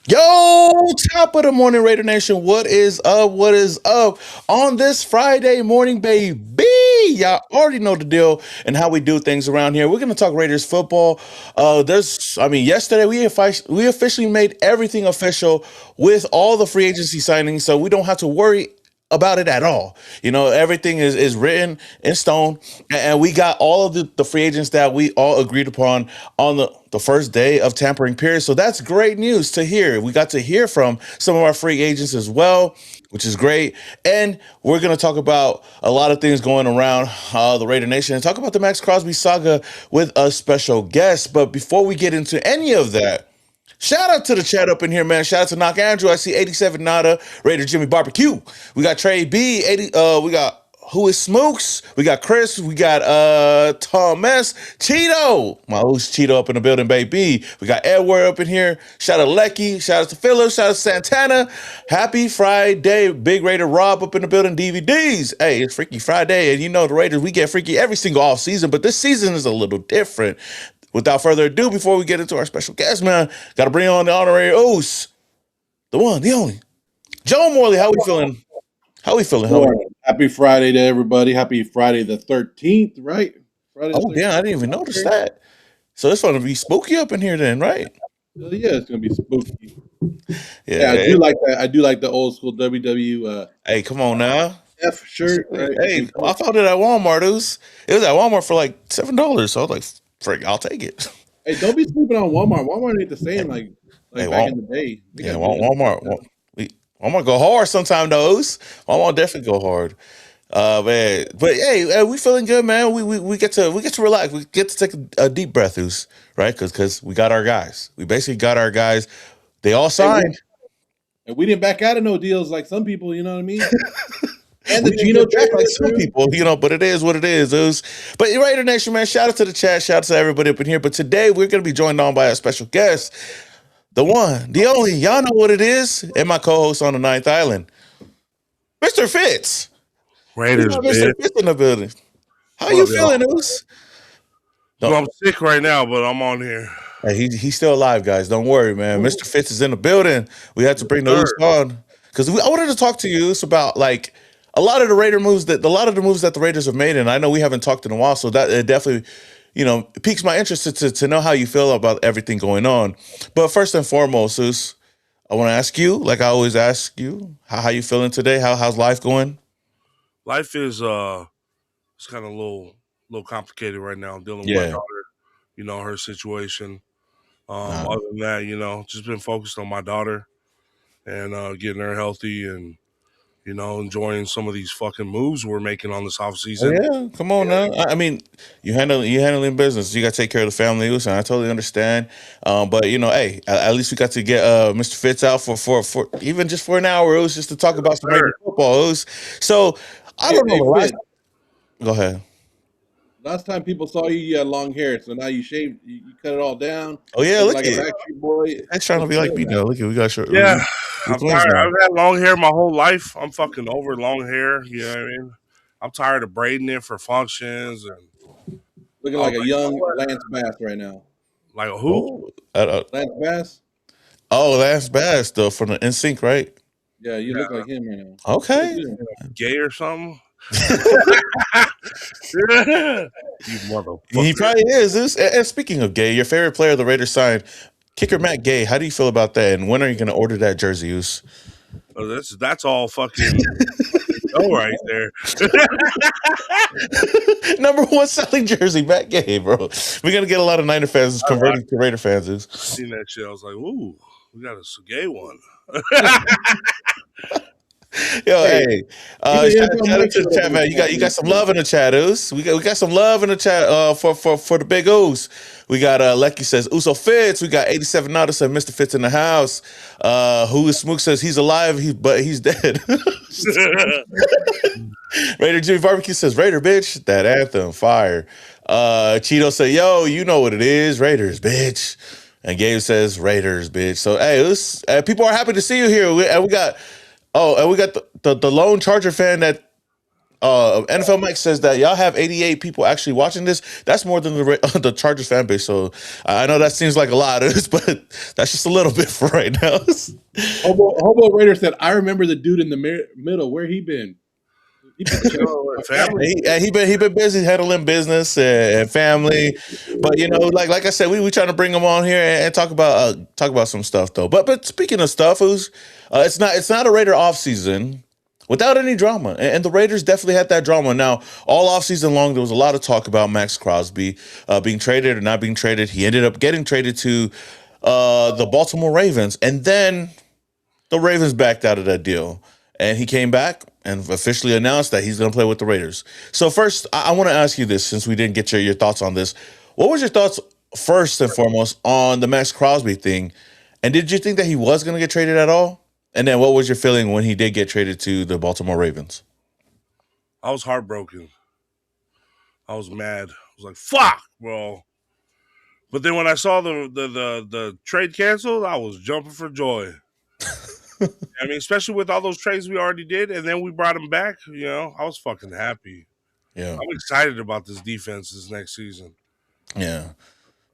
Yo, top of the morning, Raider Nation. What is up? What is up on this Friday morning, baby? Y'all already know the deal and how we do things around here. We're gonna talk Raiders football. Yesterday we officially made everything official with all the free agency signings, so we don't have to worry about it at all. Everything is written in stone, and we got all of the free agents that we all agreed upon on the first day of tampering period. So that's great news to hear. We got to hear from some of our free agents as well, which is great. And we're going to talk about a lot of things going around the Raider Nation and talk about the Maxx Crosby saga with a special guest. But before we get into any of that, shout out to the chat up in here, man. Shout out to Knock Andrew. I see 87 Nada, Raider Jimmy Barbecue. We got Trey B, 80, we got Who is Smokes? We got Chris, we got Thomas, Cheeto. My host Cheeto up in the building, baby. We got Edward up in here. Shout out to Lecky, shout out to Philip, shout out to Santana. Happy Friday, Big Raider Rob up in the building, DVDs. Hey, it's Freaky Friday, and you know the Raiders, we get freaky every single off season, but this season is a little different. Without further ado, before we get into our special guest, man, got to bring on the honorary Oos, the one, the only, Joe Morley. How we feeling? How we feeling? How we? Happy Friday to everybody. Happy Friday the 13th, right? Friday the Oh, damn, I 13th. didn't even notice that. So it's going to be spooky up in here then, right? Yeah, it's gonna be spooky. Yeah, I Yeah. do like that. I do like the old school WW Hey, come on now. F shirt, right? Hey, I found it at Walmart. It was at Walmart for like $7. So I was like, frick, I'll take it. Hey, don't be sleeping on Walmart. Walmart ain't the same like Hey, back in the day. They yeah, got really good Walmart. stuff. Walmart go hard sometime, those. Walmart definitely go hard. Man, but hey, we feeling good, man. We get to relax. We get to take a deep breath, right? Because we got our guys. We basically got our guys. They all Hey, signed. and we didn't back out of no deals like some people. You know what I mean? And the We didn't Gino get back trade like went some through. people, but it is what it is. But Raider Nation, man, shout out to the chat, shout out to everybody up in here. But today we're gonna be joined on by a special guest, the one, the only. Y'all know what it is, and my co-host on the Ninth Island, Mr. Fitz. We Raiders, got Mr. man. Fitz in the building. How What you up, y'all? feeling, Oos? Well, Don't, I'm sick right now, but I'm on here. hey, he's still alive, guys. Don't worry, man. Mr. Fitz is in the building. We had to bring the Oos Third. on because I wanted to talk to you Oos, about like a lot of the a lot of the moves that the Raiders have made, and I know we haven't talked in a while, so that it definitely, piques my interest to know how you feel about everything going on. But first and foremost, Oos, I want to ask you, like I always ask you, how you feeling today? How's life going? Life is it's kind of a little complicated right now. I'm dealing with my Yeah. daughter, her situation. Nah. Other than that, just been focused on my daughter and getting her healthy and enjoying some of these fucking moves we're making on this off Oh season. yeah, come on now. I mean, you handling business. You got to take care of the family, and I totally understand. But hey, at least we got to get Mr. Fitz out for even just for an hour. It was just to talk about some Raider Third. football. So I Hey, don't know hey, the last. Fitz. Go ahead. Last time people saw you, you had long hair, so now you shaved. You cut it all down, Oh yeah, looking look like a at Backstreet Boy. that's trying to What's be the like deal me now? now. Look at we got short. Yeah, We I'm twins tired. now. I've had long hair my whole life. I'm fucking over long hair. You know what I mean? I'm tired of braiding it for functions and Looking I was like a like, you know young what? Lance Bass right now. Like who? Oh, Lance Bass? that's bad stuff from the NSYNC, right? Yeah, you look Yeah, like him right now. You look Okay. good. gay or something? You He motherfucker. probably is. And speaking of gay, your favorite player the Raiders signed, kicker Matt Gay. How do you feel about that? And when are you going to order that jersey? Oos? Oh, that's all fucking go right there. Number one selling jersey, Matt Gay, bro. We're gonna get a lot of Niner fans I converting to Raider fans. seen that shit. I was like, ooh, we got a gay one. Yo, Hey, hey, keep the info shout out Mike to shit the over chat, this man. You got some offseason. love in the chat, Oos. We got some love in the chat for the big Oos. We got Lecky says Uso Fitz. We got 87 Nada said Mr. Fitz in the house. Who is Smook says he's alive, but he's dead. Raider Jimmy Barbecue says Raider bitch. That anthem fire. Cheeto say yo, you know what it is, Raiders bitch. And Gabe says Raiders bitch. So hey, people are happy to see you here. And we got the lone Charger fan that NFL Mike says that y'all have 88 people actually watching this. That's more than the Chargers fan base. So I know that seems like a lot, but that's just a little bit for right now. Hobo Raider said, "I remember the dude in the middle. Where he been? Family. He been busy handling business and family, but like I said, we trying to bring him on here and talk about some stuff though. But speaking of stuff, it's not a Raider off season without any drama, and the Raiders definitely had that drama. Now all off season long, there was a lot of talk about Maxx Crosby being traded or not being traded. He ended up getting traded to the Baltimore Ravens, and then the Ravens backed out of that deal, and he came back and officially announced that he's going to play with the Raiders. So first, I want to ask you this, since we didn't get your thoughts on this. What was your thoughts first and foremost on the Maxx Crosby thing, and did you think that he was going to get traded at all? And then what was your feeling when he did get traded to the Baltimore Ravens? I was heartbroken. I was mad. I was like, "Fuck, bro." But then when I saw the trade canceled, I was jumping for joy. I mean, especially with all those trades we already did, and then we brought him back. I was fucking happy. Yeah, I'm excited about this defense this next season. yeah.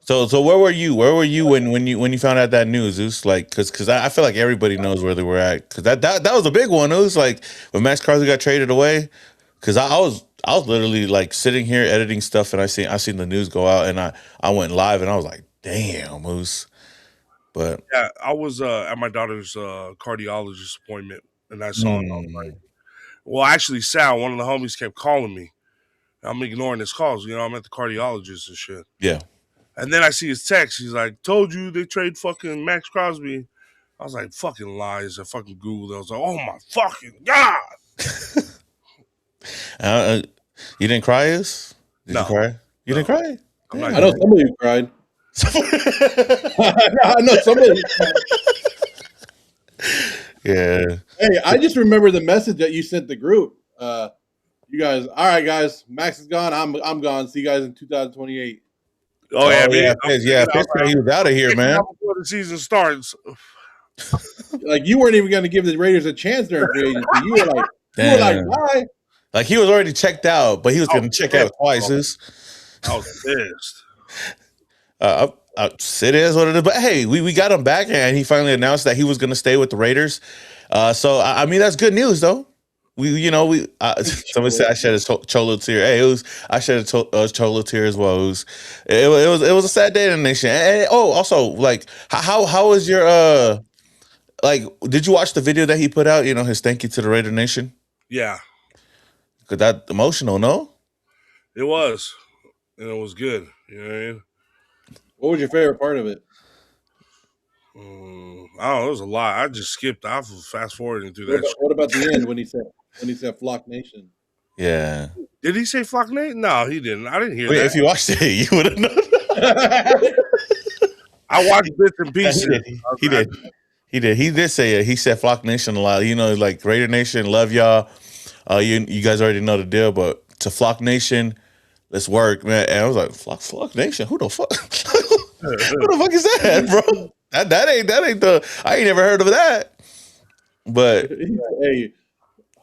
So where were you? Where were you when you found out that news? It was like because I feel like everybody knows where they were at, because that was a big one. It was like when Maxx Crosby got traded away. Because I was literally like sitting here editing stuff, and I seen the news go out, and I went live, and I was like, damn, Moose. But Yeah, I was at my daughter's cardiologist appointment, and I saw it. I was like, well, actually, Sal, one of the homies, kept calling me. I'm ignoring his calls. I'm at the cardiologist and shit. yeah. And then I see his text. He's like, "Told you they trade fucking Maxx Crosby." I was like, "Fucking lies." I fucking Googled it. I was like, "Oh my fucking God." You didn't cry, Is? Did you cry? You didn't cry? I know somebody who cried. I know somebody who cried. Yeah. Hey, I just remember the message that you sent the group. You guys, all right, guys, Max is gone. I'm gone. See you guys in 2028. Oh yeah, man. Fitz, he was out of here, man. Before the season starts. Like, you weren't even going to give the Raiders a chance during free agency. You were like, bye. Like, he was already checked out, but he was going to check out twice. I was pissed. It is what it is. But hey, we got him back, and he finally announced that he was going to stay with the Raiders. So I mean, that's good news, though. Somebody said I shed a cholo tear. Hey, I shed a cholo tear as well. It was a sad day in the nation. And also, like, how was your like? Did you watch the video that he put out? His thank you to the Raider Nation. Yeah, Cause that emotional, no? it was, and it was good. You know what I mean? What was your favorite part of it? I don't know. It was a lot. I just skipped. I was fast forwarding through that. What about the end when he said Flock Nation? Yeah. Did he say Flock Nation? No, he didn't. I didn't hear Wait, that. if you watched it, you would have known. I watched bits and pieces. He did. He did say it. He said Flock Nation a lot. Like Raider Nation, love y'all. You guys already know the deal, but to Flock Nation, let's work, man. And I was like, Flock Nation? Who the fuck? Who the fuck is that, bro? That ain't I ain't never heard of that. But hey,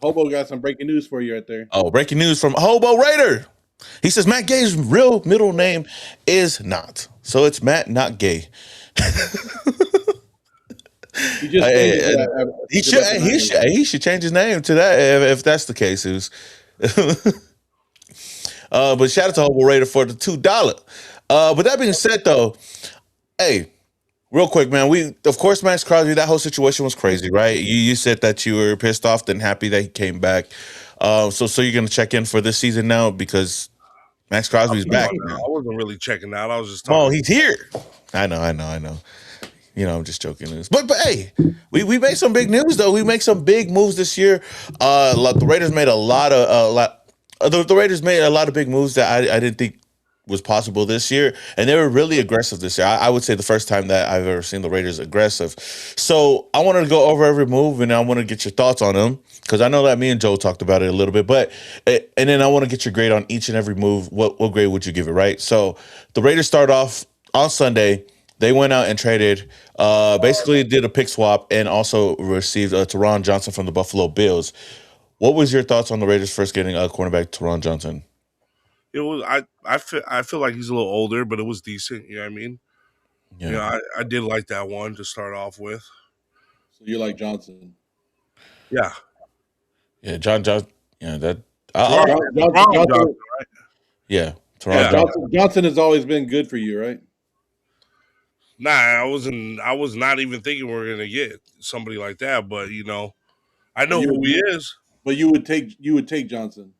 Hobo got some breaking news for you right there. Oh, breaking news from Hobo Raider. He says Matt Gay's real middle name is not. So it's Matt, not Gay. He should change his name to that if that's the case. But shout out to Hobo Raider for the $2. But that being said, though, hey, real quick, man. Of course, Maxx Crosby, that whole situation was crazy, right? You said that you were pissed off, then happy that he came back. So you're gonna check in for this season now because Maxx Crosby's back now. I wasn't really checking out. I was just talking. Oh, he's here. I know. I'm just joking. But hey, we made some big news though. We make some big moves this year. The Raiders made the Raiders made a lot of big moves that I didn't think was possible this year, and they were really aggressive this year. I would say the first time that I've ever seen the Raiders aggressive. So I wanted to go over every move, and I want to get your thoughts on them because I know that me and Joe talked about it a little bit. And then I want to get your grade on each and every move. What grade would you give it? Right. So the Raiders start off on Sunday. They went out and traded, basically did a pick swap, and also received Teron Johnson from the Buffalo Bills. What was your thoughts on the Raiders first getting a cornerback, Teron Johnson? It was I feel like he's a little older, but it was decent. You know what I mean? Yeah, I did like that one to start off with. So you like Johnson? Yeah, yeah, John, yeah, that, Teron, Johnson, Teron Johnson. Johnson, yeah, Teron Yeah, Johnson. Johnson has always been good for you, right? nah, I wasn't. I was not even thinking we were gonna get somebody like that. But I But know you who he is. but you would take Johnson.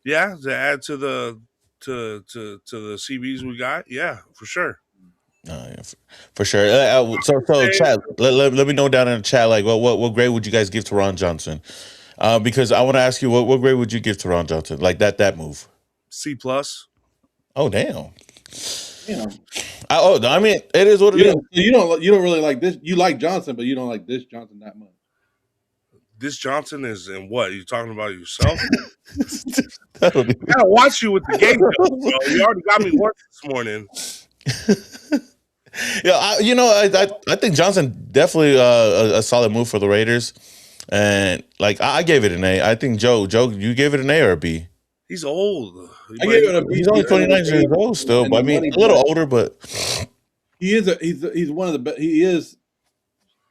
Yeah, to add to the to the CBs we got. Yeah, for sure. Yeah, for sure. So chat. Let me know down in the chat. Like, what grade would you guys give to Ron Johnson? Because I want to ask you, what grade would you give to Ron Johnson? Like that move. C plus. Oh damn. Yeah. I mean, it is what it is. You don't really like this. You like Johnson, but you don't like this Johnson that much. This Johnson is in what? You talking about yourself? I don't even- I gotta watch you with the game film, bro. You already got me work this morning. Yeah, I think Johnson definitely a solid move for the Raiders, and like I gave it an A. I think Joe, you gave it an A or a B. He's old. I gave it a He's only 29 years old still, and but the I mean money, a little but older, but he's one of the best. He is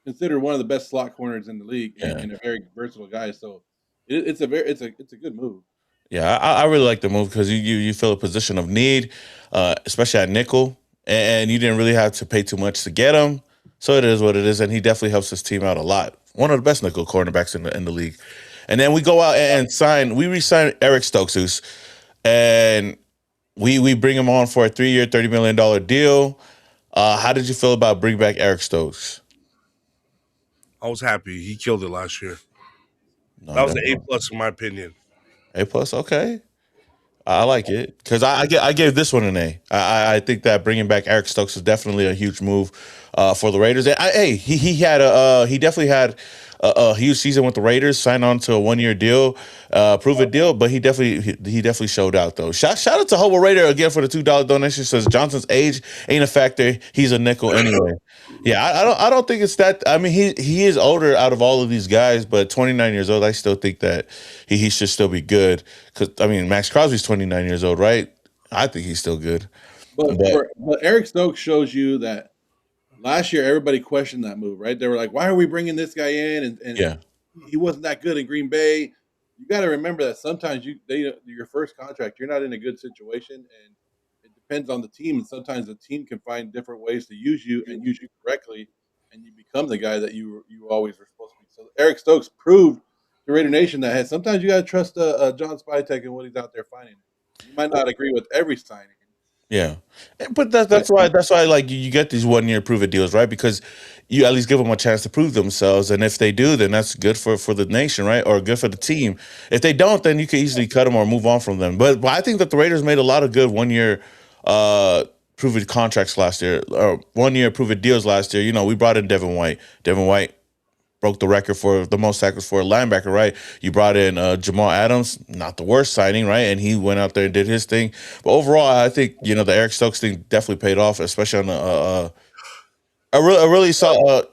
considered one of the best slot corners in the league yeah. and a very versatile guy. So it's a good move. Yeah, I really like the move because you fill a position of need, especially at nickel, and you didn't really have to pay too much to get him. So it is what it is, and he definitely helps his team out a lot. One of the best nickel cornerbacks in the league. And then we go out and we re-sign Eric Stokes, and we bring him on for a 3-year, $30 million deal. How did you feel about bringing back Eric Stokes? I was happy. He killed it last year. No, That was an definitely. A plus in my opinion. A plus, okay. I like it because I gave this one an A. I think that bringing back Eric Stokes is definitely a huge move for the Raiders. And hey, he definitely had a huge season with the Raiders. Signed on to a 1-year deal, prove it deal. But he definitely showed out though. Shout out to Hobo Raider again for the $2 donation. Says Johnson's age ain't a factor. He's a nickel anyway. Yeah, I don't think it's that. I mean, he is older out of all of these guys, but 29 years old. I still think that he should still be good. Because I mean, Maxx Crosby's 29 years old, right? I think he's still good. But But Eric Stokes shows you that last year everybody questioned that move, right? They were like, "Why are we bringing this guy in?" And yeah, he wasn't that good in Green Bay. You got to remember that sometimes your first contract, you're not in a good situation, and it depends on the team. And sometimes the team can find different ways to use you and use you correctly, and you become the guy that you always were supposed to be. So Eric Stokes proved to Raider Nation that sometimes you got to trust John Spytek and what he's out there finding. You might not agree with every signing, yeah. But that's but that's why that's why like you get these 1-year prove it deals, right? Because you at least give them a chance to prove themselves, and if they do, then that's good for the nation, right? Or good for the team. If they don't, then you can easily cut them or move on from them. But I think that the Raiders made a lot of good 1-year uh prove it contracts last year, or 1-year prove it deals last year. We brought in Devin White. Devin White broke the record for the most tackles for a linebacker, right? You brought in Jamal Adams, not the worst signing, right? And he went out there and did his thing. But overall, I think the Eric Stokes thing definitely paid off, especially on a really solid,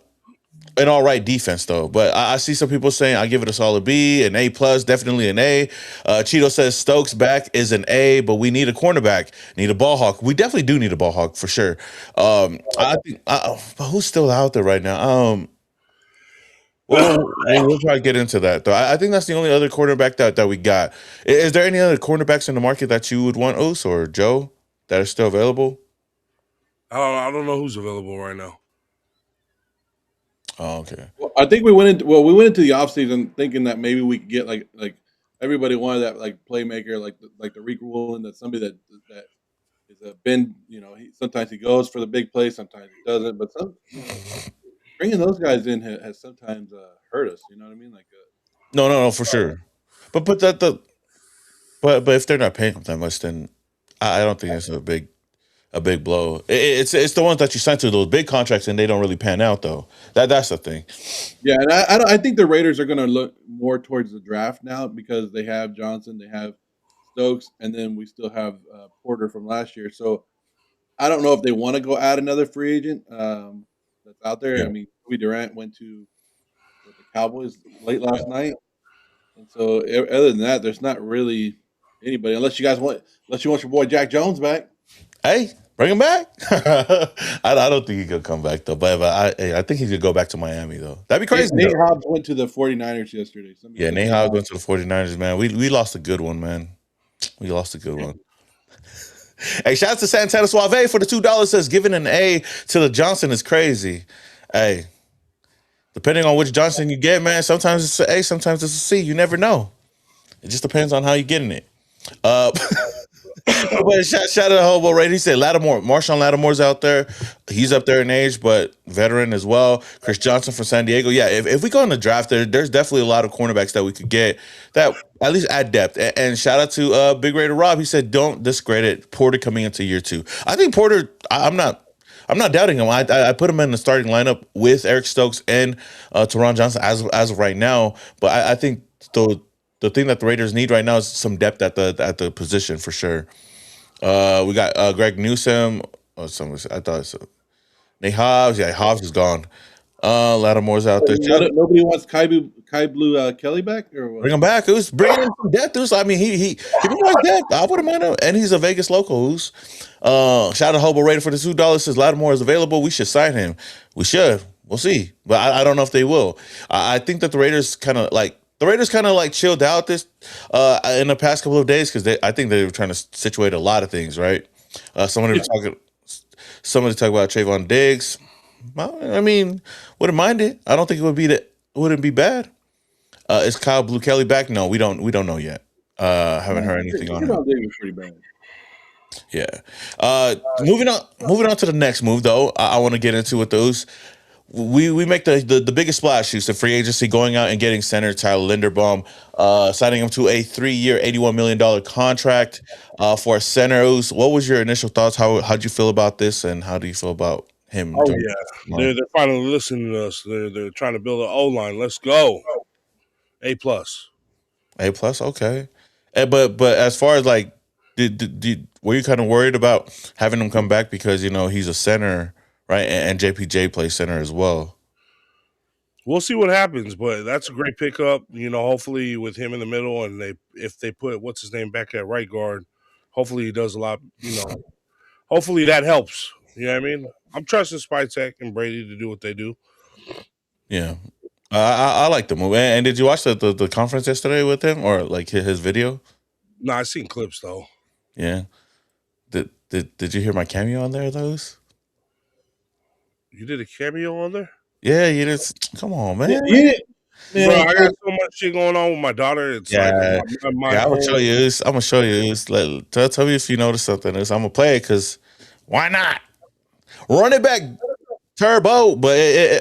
an all right defense though. But I see some people saying I give it a solid B, an A plus, definitely an A. Cheeto says Stokes back is an A, but we need a cornerback, need a ball hawk. We definitely do need a ball hawk for sure. I think, but who's still out there right now? We'll probably get into that though. I think that's the only other cornerback that we got. Is there any other cornerbacks in the market that you would want, Oos or Joe, that are still available? I don't know who's available right now. Oh, okay. well, I think we went into the offseason thinking that maybe we could get like everybody wanted that like playmaker like the Rick Rule and that somebody that is a bend. Sometimes he goes for the big play, sometimes he doesn't. But bringing those guys in has sometimes hurt us. You know what I mean? Like No, for sure. But but if they're not paying them that much, then I don't think that's a big blow. It's the ones that you sign to those big contracts and they don't really pan out though. That's the thing. yeah, and I think the Raiders are going to look more towards the draft now because they have Johnson, they have Stokes, and then we still have Porter from last year. So I don't know if they want to go add another free agent that's out there. Yeah. I mean, Kobe Durant went to the Cowboys late last night. And so, other than that, there's not really anybody unless you want your boy Jack Jones back. Hey, bring him back. I don't think he could come back though, but I think he could go back to Miami though. That'd be crazy. Nate Hobbs went to the 49ers yesterday. Yeah, Nate Hobbs went to the 49ers, man. We lost a good one, man. We lost a good one. Hey, shout out to Santana Suave for the $2. Says giving an A to the Johnson is crazy. Hey, depending on which Johnson you get, man, sometimes it's an A, sometimes it's a C. You never know. It just depends on how you're getting it. But shout out to Hobo Ray. He said Marshawn Lattimore's out there. He's up there in age, but veteran as well. Chris Johnson from San Diego. Yeah, if we go in the draft, there's definitely a lot of cornerbacks that we could get that at least add depth. And shout out to Big Raider Rob. He said, don't discredit Porter coming into year 2. I think Porter, I'm not doubting him. I put him in the starting lineup with Eric Stokes and Teron Johnson as of right now. But I think the thing that the Raiders need right now is some depth at the position for sure. We got Greg Newsome. I thought so. Nate Hobbs. Yeah, Hobbs is gone. Lattimore's out there. Nobody wants Kai Blue Kelly back, or what? Bring him back. Who's bringing in some depth? I mean, he provides depth. I wouldn't mind him. And he's a Vegas local. Shout out to Hobo Raider for the $2. Says Lattimore is available. We should sign him. We should. We'll see. But I don't know if they will. I think that the Raiders kind of chilled out this in the past couple of days because I think they were trying to situate a lot of things, right? Somebody talk about Trayvon Diggs. Well, I mean, wouldn't mind it. I don't think it wouldn't be bad. Is Kyle Blue Kelly back? No, we don't know yet. Haven't heard anything on him. Diggs was pretty bad. Yeah. Moving on to the next move though. I want to get into with those. We make the biggest splash is the free agency, going out and getting center Tyler Linderbaum, signing him to a 3-year, $81 million contract for a center. What was your initial thoughts? How'd you feel about this, and how do you feel about him? Oh yeah, they're finally listening to us. They're trying to build an O line. Let's go. A+. Okay. But as far as like, were you kind of worried about having him come back because he's a center? Right, and JPJ plays center as well. We'll see what happens, but that's a great pickup. Hopefully with him in the middle, and if they put what's his name back at right guard, hopefully he does a lot. Hopefully that helps. You know what I mean? I'm trusting Spytek and Brady to do what they do. Yeah, I like the move. And did you watch the conference yesterday with him, or like his video? No, I seen clips though. Yeah. Did you hear my cameo on there, those? You did a cameo on there? Yeah, you just come on, man. Yeah. Bro, I got so much shit going on with my daughter. It's like I'm gonna show you. I'm gonna show you. Tell me if you notice something. I'm gonna play it because why not? Run it back, Turbo. But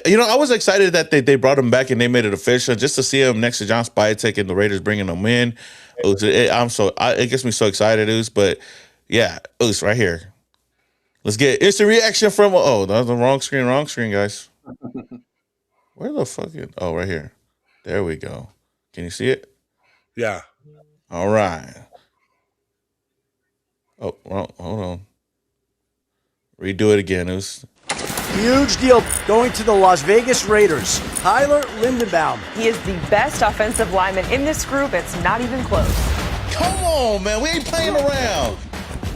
I was excited that they brought him back and they made it official just to see him next to John Spytek and the Raiders bringing him in. It gets me so excited. But yeah, right here. Let's get instant reaction from. Oh, that's the wrong screen, guys. Where the fuck is? Oh, right here. There we go. Can you see it? Yeah. All right. Oh, well, hold on. Redo it again. It was huge deal going to the Las Vegas Raiders. Tyler Linderbaum. He is the best offensive lineman in this group. It's not even close. Come on, man. We ain't playing around.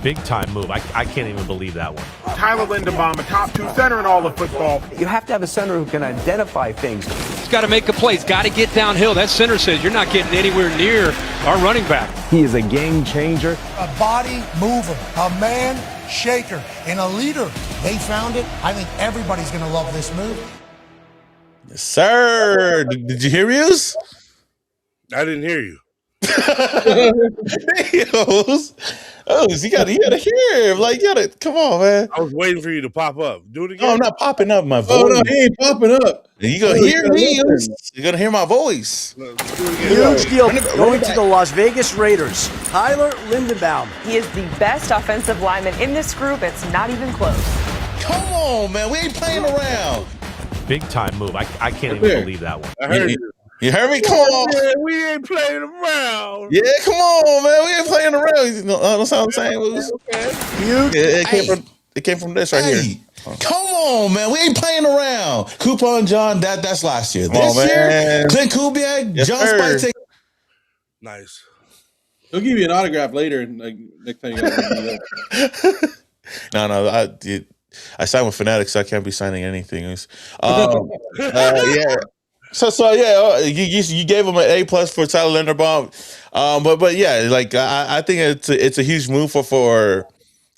Big time move. I can't even believe that one. Tyler Linderbaum, a top 2 center in all of football. You have to have a center who can identify things. He's got to make a play. He's got to get downhill. That center says you're not getting anywhere near our running back. He is a game changer. A body mover, a man shaker, and a leader. They found it. I think everybody's going to love this move. Yes, sir. Did you hear us? I didn't hear you. You gotta hear him. Like, come on, man. I was waiting for you to pop up. Do it again. No, I'm not popping up my voice. Oh no, he ain't popping up. You gonna hear me? You're gonna hear my voice. Huge deal going to the Las Vegas Raiders. Tyler Linderbaum. He is the best offensive lineman in this group. It's not even close. Come on, man. We ain't playing around. Big time move. I can't even believe that one. I heard you. You heard me? Come on. Man, we ain't playing around. Yeah, come on, man. We ain't playing around. You know what I'm saying? It came from this right here. Come on, man. We ain't playing around. Coupon John, that's last year. This year, Clint Kubiak, John Spytek. Nice. He'll give you an autograph later, like next time you guys meet up. No, I signed with Fanatics, so I can't be signing anything. Yeah. So yeah, you gave him an A+ for Tyler Linderbaum, but yeah, like I think it's a huge move for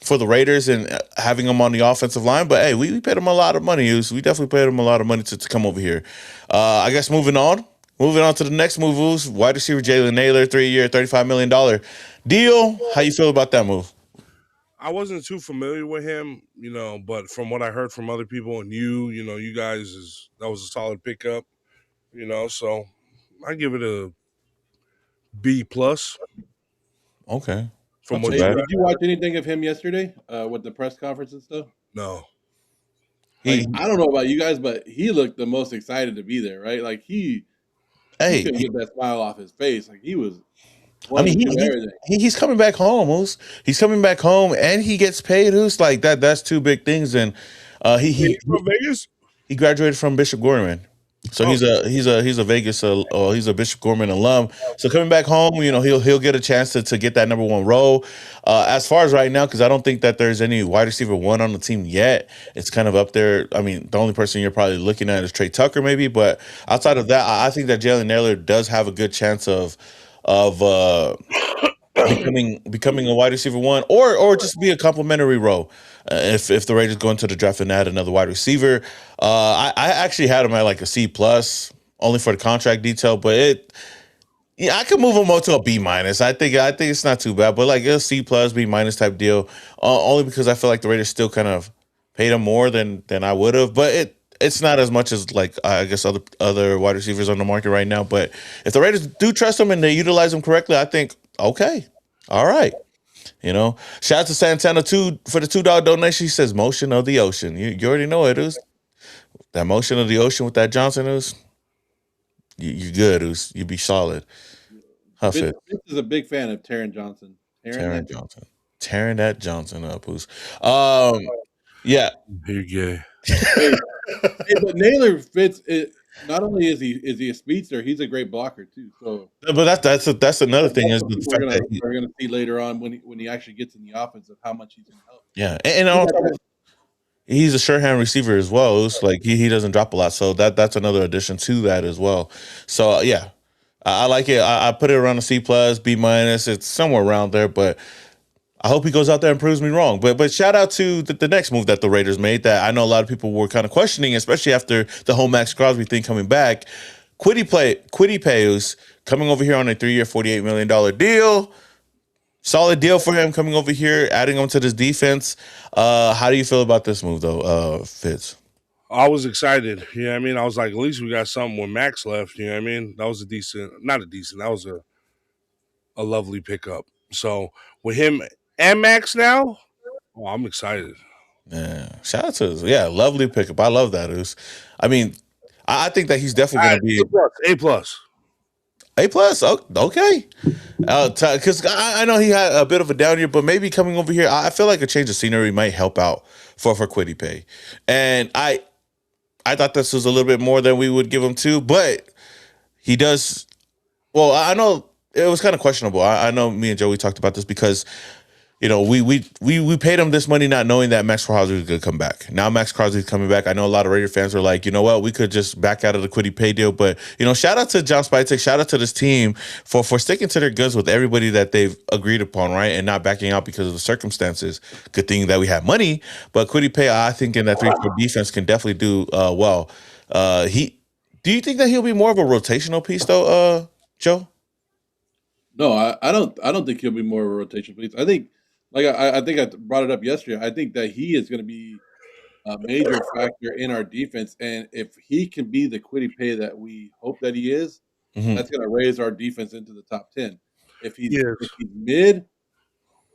the Raiders and having him on the offensive line. But hey, we paid him a lot of money. We definitely paid him a lot of money to come over here. I guess moving on to the next move, wide receiver Jalen Naylor, 3-year, $35 million deal. How you feel about that move? I wasn't too familiar with him, but from what I heard from other people and you guys that was a solid pickup, so I give it a B+ Okay, from not too what Hey, you bad. did guys. you watch anything of him yesterday with the press conference and stuff? No. Like, He, I don't know about you guys, but he looked the most excited to be there, right? Like he hey, couldn't get that smile off his face. Like he was I wanting mean, to do everything. he's coming back home. He's coming back home, and he gets paid. Who's like that? That's two big things. And he Wait, he from Vegas? he graduated from Bishop Gorman, so Oh, he's a Vegas he's a Bishop Gorman alum. So coming back home, he'll get a chance to get that number 1 role. As far as right now, because I don't think that there's any wide receiver 1 on the team yet. It's kind of up there. I mean, the only person you're probably looking at is Trey Tucker, maybe. But outside of that, I think that Jalen Naylor does have a good chance of becoming a wide receiver 1 or just be a complimentary role. If the Raiders go into the draft and add another wide receiver, I actually had him at like a C+ only for the contract detail, but I could move him up to a B-. I think it's not too bad, but like a C+ B- type deal, only because I feel like the Raiders still kind of paid him more than I would have, but it's not as much as like I guess other wide receivers on the market right now. But if the Raiders do trust him and they utilize him correctly, I think okay, all right. Shout out to Santana too for the $2 donation. He says motion of the ocean. You already know it is that motion of the ocean with that Johnson is. You good, Oos. You be solid. Huff it. Fitz is a big fan of Taron Johnson. Taron Johnson. Tearing that Johnson up, Oos. Yeah. you're gay. Hey, but Naylor Fitz. Not only is he a speedster, he's a great blocker too. So, But that's another thing is what the people fact that are gonna see later on when he actually gets in the offense of how much he's gonna help. yeah, and on top of it, he's a sure hand receiver as well. It's like he doesn't drop a lot, so that's another addition to that as well. So yeah, I like it. I put it around a C+, B-. It's somewhere around there, but I hope he goes out there and proves me wrong. But shout out to the next move that the Raiders made that I know a lot of people were kind of questioning, especially after the whole Maxx Crosby thing coming back. Quiddy Payus coming over here on a 3-year, $48 million deal. Solid deal for him coming over here, adding him to this defense. How do you feel about this move though, Fitz? I was excited. You know what I mean? I was like, at least we got something when Max left. You know what I mean? That was that was a lovely pickup. So with him and Max now, I'm excited. Yeah, shout out to lovely pickup. I love that. I mean, I think that he's definitely going to be A+. A+. Okay, because I know he had a bit of a down year, but maybe coming over here, I feel like a change of scenery might help out for Quiddy Pay. And I thought this was a little bit more than we would give him to, but he does. Well, I know it was kind of questionable. I know me and Joey talked about this because we paid him this money not knowing that Maxx Crosby was going to come back. Now Maxx Crosby's coming back. I know a lot of Raider fans are like, you know what, we could just back out of the Quiddy Pay deal. But shout out to John Spytek, shout out to this team for sticking to their guns with everybody that they've agreed upon, right, and not backing out because of the circumstances. Good thing that we have money, but Quiddy Pay, I think in that 3-4 defense can definitely do well. Do you think that he'll be more of a rotational piece though, Joe? No, I don't think he'll be more of a rotation piece. I think, like I think I brought it up yesterday. I think that he is going to be a major factor in our defense, and if he can be the Quiddy Pay that we hope that he is, that's going to raise our defense into the top 10. If he's mid,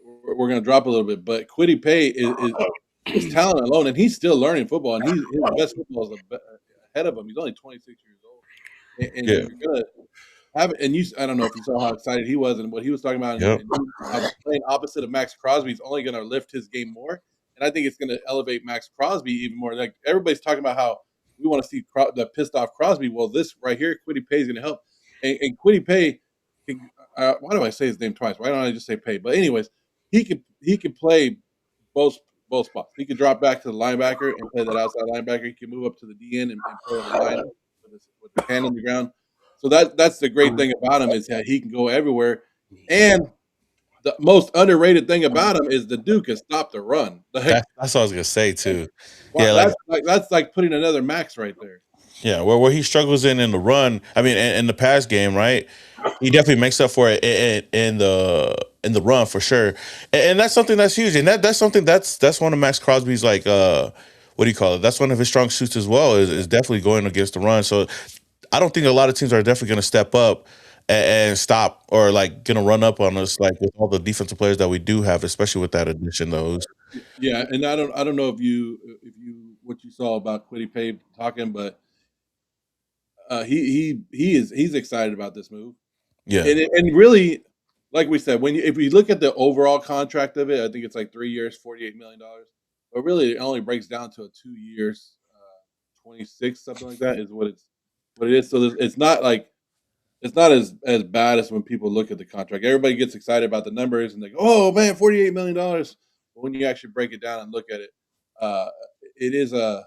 we're going to drop a little bit. But Quiddy Pay is talent alone, and he's still learning football, and his best football is ahead of him. He's only 26 years old, and you're going to have it. And I don't know if you saw how excited he was and what he was talking about. And how playing opposite of Maxx Crosby is only going to lift his game more, and I think it's going to elevate Maxx Crosby even more. Like everybody's talking about how we want to see the pissed off Crosby. Well, this right here, Quiddy Pay is going to help, and Quiddy Pay. why do I say his name twice? Why don't I just say Pay? But anyways, he could play both spots. He could drop back to the linebacker and play that outside linebacker. He can move up to the DN and play on the line with his hand on the ground. So that's the great thing about him is that he can go everywhere. And the most underrated thing about him is the dude can stop the run. That's what I was gonna say too. Wow, Yeah, that's like putting another Maxx right there. yeah, where he struggles in the run. I mean, in the pass game, right? He definitely makes up for it in the run for sure, and that's something that's huge. And that's something that's one of Maxx Crosby's like what do you call it? That's one of his strong suits as well. Is definitely going against the run. So I don't think a lot of teams are definitely going to step up and stop or like going to run up on us like with all the defensive players that we do have, especially with that addition. Those. Yeah, and I don't know if you what you saw about Kwity Paye talking, but he's excited about this move. Yeah. And really, like we said, if we look at the overall contract of it, I think it's like 3 years, $48 million. But really, it only breaks down to a 2 years, 26 something like that is what it is. So it's not like it's not as bad as when people look at the contract. Everybody gets excited about the numbers and they go, "Oh man, $48 million." But when you actually break it down and look at it, it is a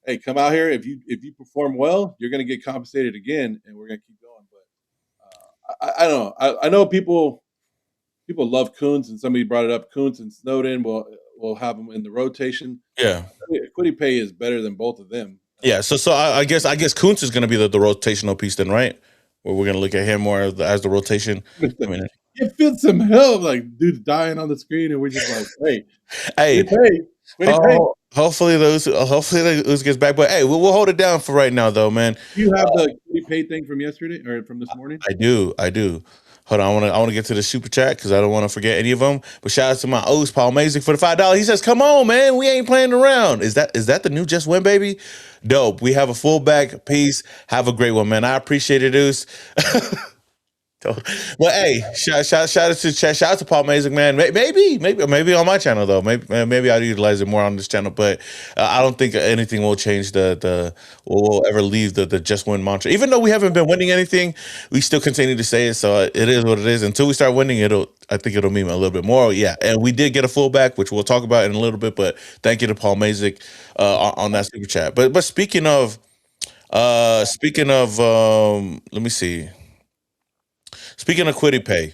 hey, come out here. If you perform well, you're going to get compensated again, and we're going to keep going. But I don't know. I know people love Kuntz, and somebody brought it up. Kuntz and Snowden will have them in the rotation. Yeah. Kwity Paye is better than both of them. Yeah. So I guess Kuntz is going to be the rotational piece then, right? Where we're going to look at him more as the rotation. I mean, it fits some help. Like dude's dying on the screen, and we're just like, hey, Kwity Paye. Hopefully those gets back. But hey, we'll hold it down for right now, though, man. You have the Kwity Paye thing from yesterday or from this morning? I do. Hold on, I want to get to the super chat because I don't want to forget any of them. But shout out to my host, Paul Mazik, for the $5. He says, "Come on, man, we ain't playing around." Is that the new Just Win, baby? Dope. We have a fullback. Peace. Have a great one, man. I appreciate it, Deuce. Well, hey, shout out to Paul Mazik, man. Maybe on my channel though. Maybe I'll utilize it more on this channel. But I don't think anything will change will ever leave the Just Win mantra. Even though we haven't been winning anything, we still continue to say it. So it is what it is. Until we start winning, I think it'll mean a little bit more. Yeah, and we did get a fullback, which we'll talk about in a little bit. But thank you to Paul Mazik on that super chat. But speaking of let me see. Speaking of Kwity Paye,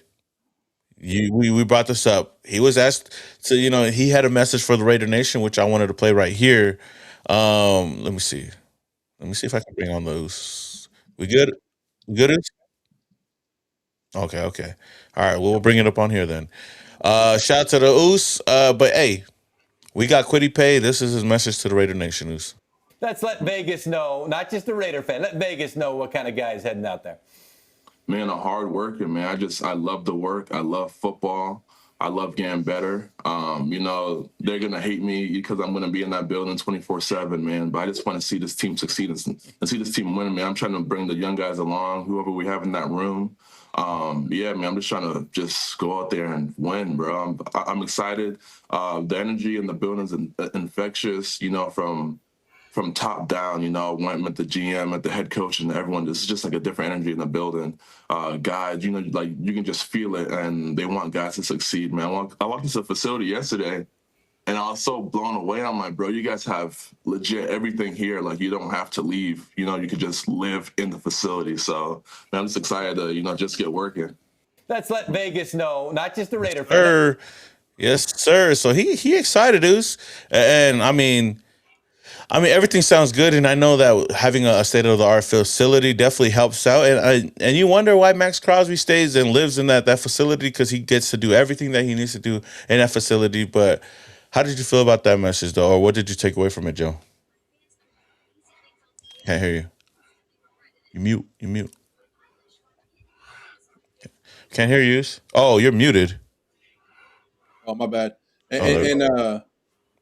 we brought this up. He was asked to, he had a message for the Raider Nation, which I wanted to play right here. Let me see. Let me see if I can bring on those. We good? We good? Okay. All right, we'll bring it up on here then. Shout out to the Oos. But hey, we got Kwity Paye. This is his message to the Raider Nation, Oos. Let's let Vegas know, not just the Raider fan, let Vegas know what kind of guy is heading out there. Man, a hard worker, man. I love the work. I love football. I love getting better. They're going to hate me because I'm going to be in that building 24/7, man. But I just want to see this team succeed and see this team win, man. I'm trying to bring the young guys along, whoever we have in that room. Yeah, man, I'm just trying to just go out there and win, bro. I'm excited. The energy in the building is infectious, from top down, went the GM, at the head coach, and everyone. This is just like a different energy in the building. Guys, like you can just feel it, and they want guys to succeed, man. I walked into the facility yesterday, and I was so blown away. I'm like, bro, you guys have legit everything here. Like, you don't have to leave. You could just live in the facility. So, man, I'm just excited to, just get working. Let's let Vegas know, not just the Raider fan. Yes, sir. So he excited, Deuce. And I mean, everything sounds good, and I know that having a state-of-the-art facility definitely helps out. And you wonder why Maxx Crosby stays and lives in that facility, because he gets to do everything that he needs to do in that facility. But how did you feel about that message, though, or what did you take away from it, Joe? Can't hear you. You mute. Can't hear you. Oh, you're muted. Oh, my bad.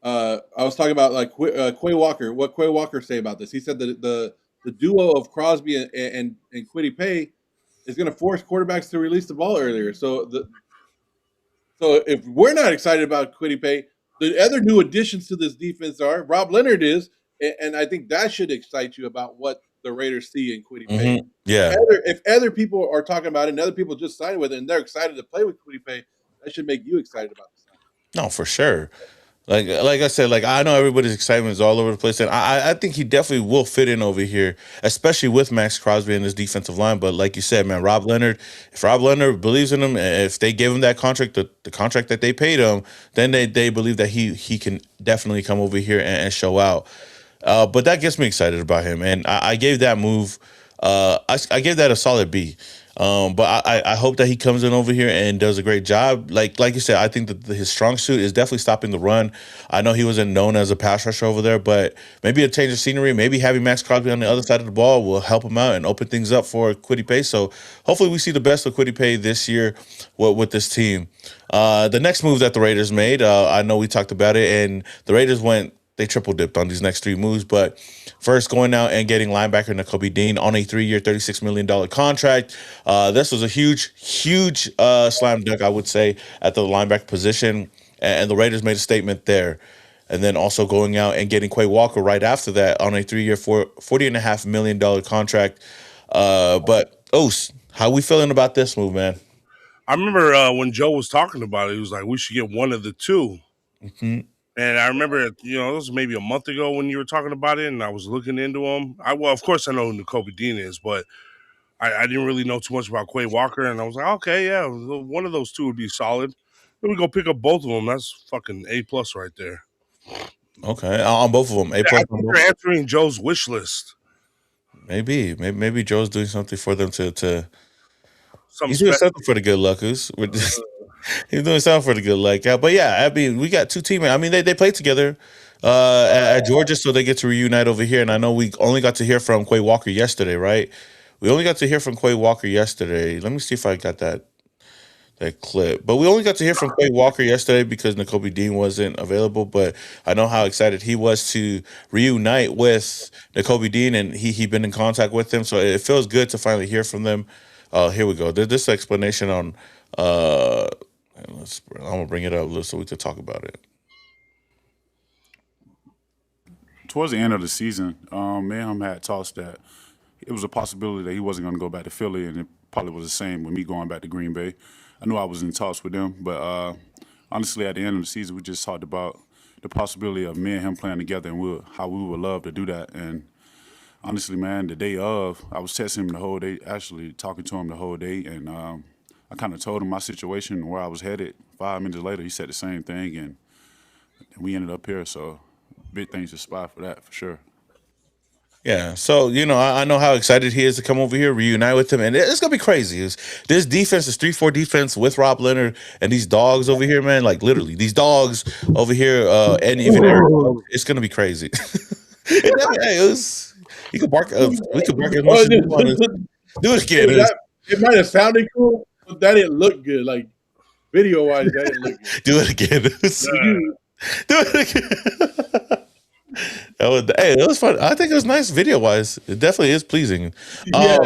I was talking about like Quay Walker. What Quay Walker say about this? He said that the duo of Crosby and Kwity Paye is going to force quarterbacks to release the ball earlier. So if we're not excited about Kwity Paye, the other new additions to this defense are. Rob Leonard is, and I think that should excite you about what the Raiders see in Kwity Paye. Yeah. If other people are talking about it and other people just signed with it and they're excited to play with Kwity Paye, that should make you excited about the sign. No, for sure. Like I said, like I know everybody's excitement is all over the place, and I think he definitely will fit in over here, especially with Maxx Crosby in this defensive line. But like you said, man, if Rob Leonard believes in him, and if they gave him that contract, the contract that they paid him, then they believe that he can definitely come over here and show out. But that gets me excited about him, and I gave that move. I gave that a solid B. But I hope that he comes in over here and does a great job. Like you said, I think that his strong suit is definitely stopping the run. I know he wasn't known as a pass rusher over there, but maybe a change of scenery, maybe having Maxx Crosby on the other side of the ball will help him out and open things up for Kwity Paye. So hopefully we see the best of Kwity Paye this year with this team. The next move that the Raiders made, I know we talked about it, and the Raiders they triple dipped on these next three moves. But first, going out and getting linebacker Nakobe Dean on a 3-year, $36 million contract. This was a huge slam dunk, I would say, at the linebacker position. And the Raiders made a statement there. And then also going out and getting Quay Walker right after that on a 3-year, $40.5 million contract. But, Ose, how we feeling about this move, man? I remember when Joe was talking about it, he was like, we should get one of the two. Mm-hmm. And I remember, it was maybe a month ago when you were talking about it, and I was looking into him. Well, of course, I know who Nakobe Dean is, but I didn't really know too much about Quay Walker, and I was like, okay, yeah, one of those two would be solid. Then we go pick up both of them. That's fucking A+ right there. Okay, on both of them. A+. I think they're answering Joe's wish list. Maybe Joe's doing something for them to. He's doing something for the good luck. He's doing something for the good luck. Yeah, but yeah, I mean, we got two teammates. I mean, they played together at Georgia, so they get to reunite over here. And I know we only got to hear from Quay Walker yesterday, right? We only got to hear from Quay Walker yesterday. Let me see if I got that clip. But we only got to hear from Quay Walker yesterday because Nakobe Dean wasn't available. But I know how excited he was to reunite with Nakobe Dean, and he been in contact with him. So it feels good to finally hear from them. Here we go. There's this explanation on. I'm gonna bring it up so we can talk about it. Towards the end of the season, me and him had talks that it was a possibility that he wasn't going to go back to Philly, and it probably was the same with me going back to Green Bay. I knew I was in talks with them, but honestly, at the end of the season, we just talked about the possibility of me and him playing together and how we would love to do that. And honestly, man, the day of, I was texting him the whole day, actually talking to him the whole day, and I kind of told him my situation and where I was headed. 5 minutes later, he said the same thing, and we ended up here. So big things to Spy for that, for sure. Yeah, so I know how excited he is to come over here, reunite with him, and it's gonna be crazy. This defense, this 3-4 defense with Rob Leonard and these dogs over here, man. Like literally, these dogs over here, and even Eric, it's gonna be crazy. You could bark. We could bark as much as we want. Do it again. It might have sounded cool, but that didn't look good. Like video wise, that didn't look good. Do it again. Do it again. It was fun. I think it was nice video wise. It definitely is pleasing. Yeah.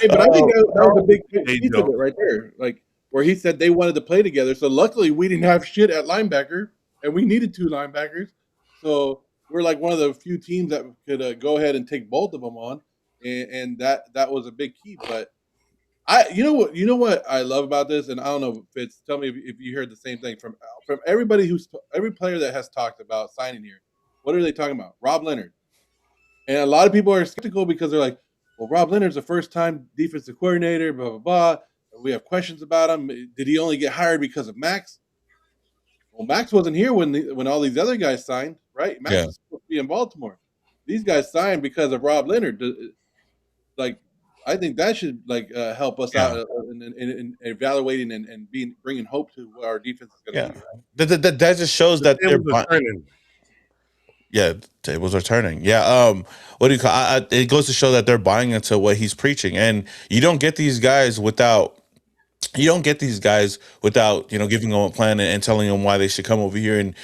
But I think that was a big piece of it right there. Like where he said they wanted to play together. So luckily we didn't have shit at linebacker, and we needed 2 linebackers. So we're like one of the few teams that could go ahead and take both of them on, and that was a big key. But you know what I love about this, and I don't know, Fitz, tell me if you heard the same thing from everybody every player that has talked about signing here. What are they talking about? Rob Leonard. And a lot of people are skeptical because they're like, well, Rob Leonard's a first-time defensive coordinator, blah, blah, blah. We have questions about him. Did he only get hired because of Maxx? Well, Maxx wasn't here when all these other guys signed, right? Maxx was supposed to be in Baltimore. These guys signed because of Rob Leonard. Like, I think that should help us out in evaluating and bringing hope to what our defense is going to be. That just shows that they're turning. Yeah, tables are turning. Yeah, what do you call? It goes to show that they're buying into what he's preaching, and you don't get these guys without. Giving them a plan and telling them why they should come over here and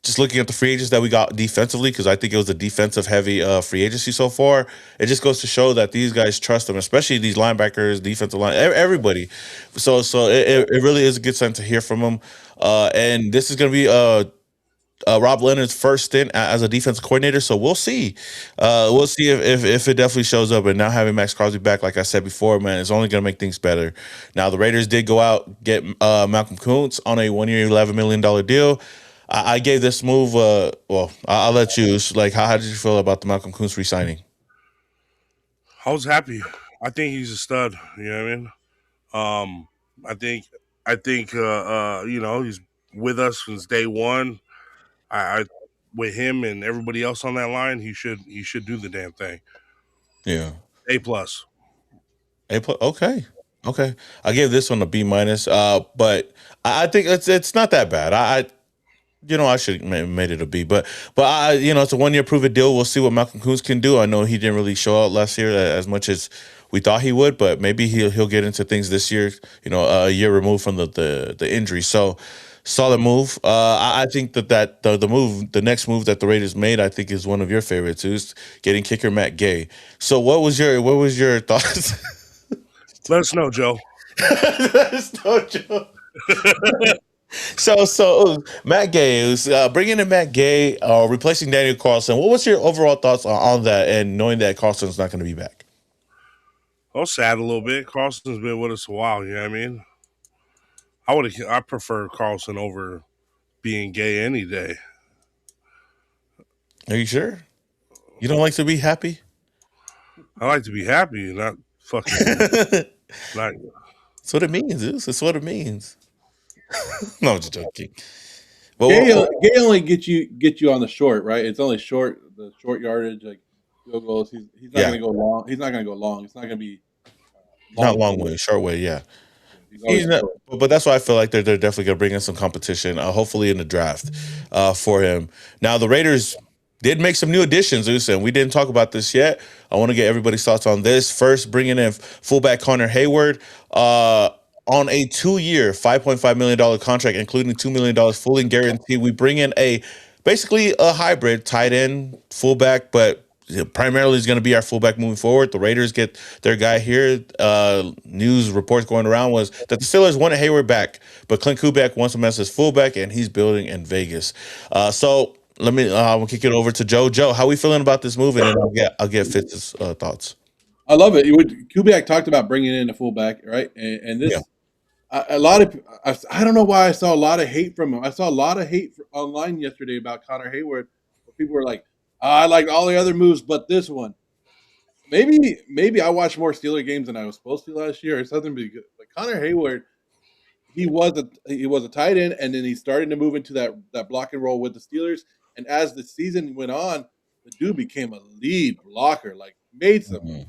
just looking at the free agents that we got defensively, because I think it was a defensive heavy free agency so far. It just goes to show that these guys trust them, especially these linebackers, defensive line, everybody. So it really is a good sign to hear from them. And this is going to be Rob Leonard's first stint as a defensive coordinator. So we'll see. We'll see if it definitely shows up. And now having Maxx Crosby back, like I said before, man, it's only going to make things better. Now the Raiders did go out get Malcolm Kuntz on a 1 year, $11 million deal. I gave this move. Well, I'll let you. Like, how did you feel about the Malcolm Kuntz re-signing? I was happy. I think he's a stud. You know what I mean? I think he's with us since day one. I with him and everybody else on that line, he should do the damn thing. Yeah. A plus. Okay. Okay. I gave this one a B minus. But I think it's not that bad. I should have made it a B, but it's a 1 year prove it deal. We'll see what Malcolm Kuntz can do. I know he didn't really show out last year as much as we thought he would, but maybe he'll get into things this year. A year removed from the injury, so solid move. I think that the next move that the Raiders made, I think, is one of your favorites, is getting kicker Matt Gay. So what was your thoughts? Let us know, Joe. Let us know, Joe. So Matt Gay is bringing in Matt Gay, replacing Daniel Carlson. What was your overall thoughts on that, and knowing that Carlson's not going to be back? I was sad a little bit. Carlson's been with us a while. You know what I mean? I prefer Carlson over being Gay any day. Are you sure? You don't like to be happy? I like to be happy, not fucking. Not. That's what it means. It's what it means. No, I'm just joking. Gay only get you on the short, right? It's only the short yardage, like field goals. He's not going to go long. He's not going to go long. It's not going to be not long way, short way. Yeah. He's not, but that's why I feel like they're definitely going to bring in some competition, hopefully in the draft, for him. Now the Raiders did make some new additions, and we didn't talk about this yet. I want to get everybody's thoughts on this. First, bringing in fullback Connor Hayward on a 2-year, $5.5 million contract, including $2 million fully guaranteed. We bring in basically a hybrid tight end fullback, but primarily is going to be our fullback moving forward. The Raiders get their guy here. News reports going around was that the Steelers wanted Hayward back, but Clint Kubiak wants him as his fullback, and he's building in Vegas. So we'll kick it over to Joe. Joe, how are we feeling about this move? And then I'll get Fitz's thoughts. I love it. Kubiak talked about bringing in a fullback, right? And this, a lot of, I don't know why I saw a lot of hate from him. I saw a lot of hate online yesterday about Connor Hayward. People were like, I like all the other moves, but this one. Maybe I watched more Steeler games than I was supposed to last year or something. But Connor Hayward, he was a tight end, and then he started to move into that block and roll with the Steelers. And as the season went on, the dude became a lead blocker, like made some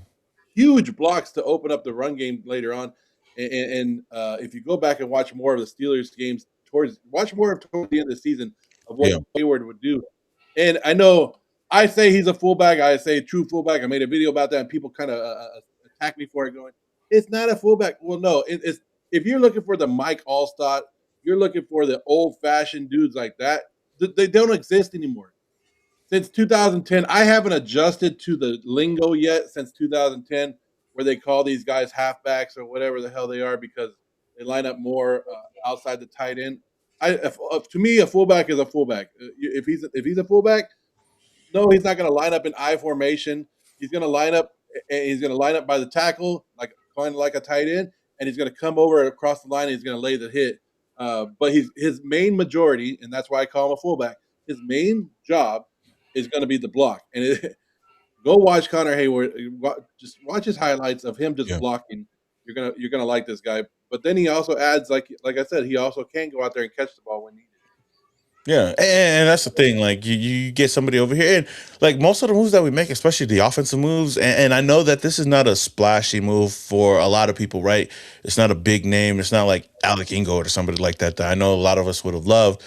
huge blocks to open up the run game later on. And if you go back and watch more of the Steelers games towards the end of the season of what Hayward would do. And I know I say he's a fullback. I say true fullback. I made a video about that, and people kind of attack me for it, going, "It's not a fullback." Well, no, it's if you're looking for the Mike Allstott, you're looking for the old-fashioned dudes like that. They don't exist anymore. Since 2010, I haven't adjusted to the lingo yet. Since 2010, where they call these guys halfbacks or whatever the hell they are, because they line up more outside the tight end. To me, a fullback is a fullback. If he's a fullback. No, he's not going to line up in I formation. He's going to line up, and he's going to line up by the tackle, kind of like a tight end, and he's going to come over across the line, and he's going to lay the hit. But his main majority, and that's why I call him a fullback, his main job is going to be the block. And go watch Connor Hayward. Just watch his highlights of him just blocking. You're gonna like this guy. But then he also adds, like I said, he also can go out there and catch the ball when needed. Yeah, and that's the thing. Like you get somebody over here, and like most of the moves that we make, especially the offensive moves, and I know that this is not a splashy move for a lot of people, right? It's not a big name. It's not like Alec Ingold or somebody like that I know a lot of us would have loved.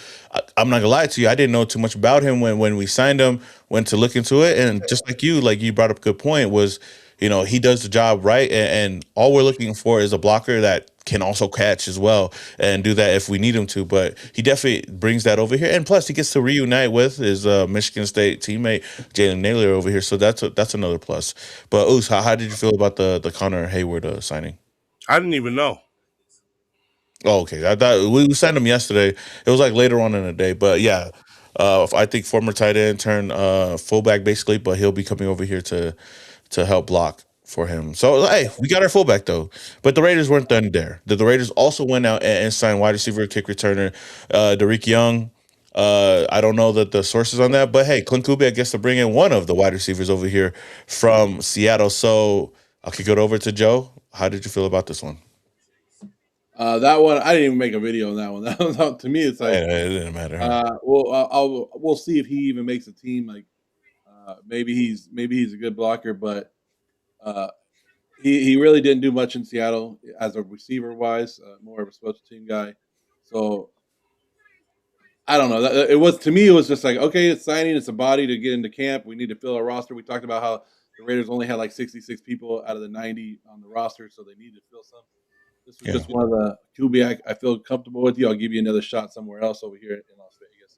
I'm not gonna lie to you. I didn't know too much about him when we signed him. Went to look into it, and just like you brought up a good point. Was he does the job right, and all we're looking for is a blocker that can also catch as well and do that if we need him to. But he definitely brings that over here, and plus he gets to reunite with his Michigan State teammate Jalen Naylor over here, so that's another plus. But Oos, how did you feel about the Connor Hayward signing? I didn't even know. Oh, okay. I thought we signed him yesterday. It was like later on in the day, but yeah. I think former tight end turned fullback basically, but he'll be coming over here to help block for him. So hey, we got our fullback though. But the Raiders weren't done there. The Raiders also went out and signed wide receiver, kick returner, Derek Young. I don't know the sources on that, but hey, Clint Kubiak gets to bring in one of the wide receivers over here from Seattle. So I'll kick it over to Joe. How did you feel about this one? That one, I didn't even make a video on that one. That was, to me, it's like it didn't matter. Huh? We'll see if he even makes a team. Like maybe he's a good blocker, but he really didn't do much in Seattle as a receiver wise. More of a special team guy. So I don't know. It was, to me, it was just like, okay, it's signing, it's a body to get into camp. We need to fill our roster. We talked about how the Raiders only had like 66 people out of the 90 on the roster, so they needed to fill some. This was just one of the Kubiak. I feel comfortable with you. I'll give you another shot somewhere else over here in Las Vegas.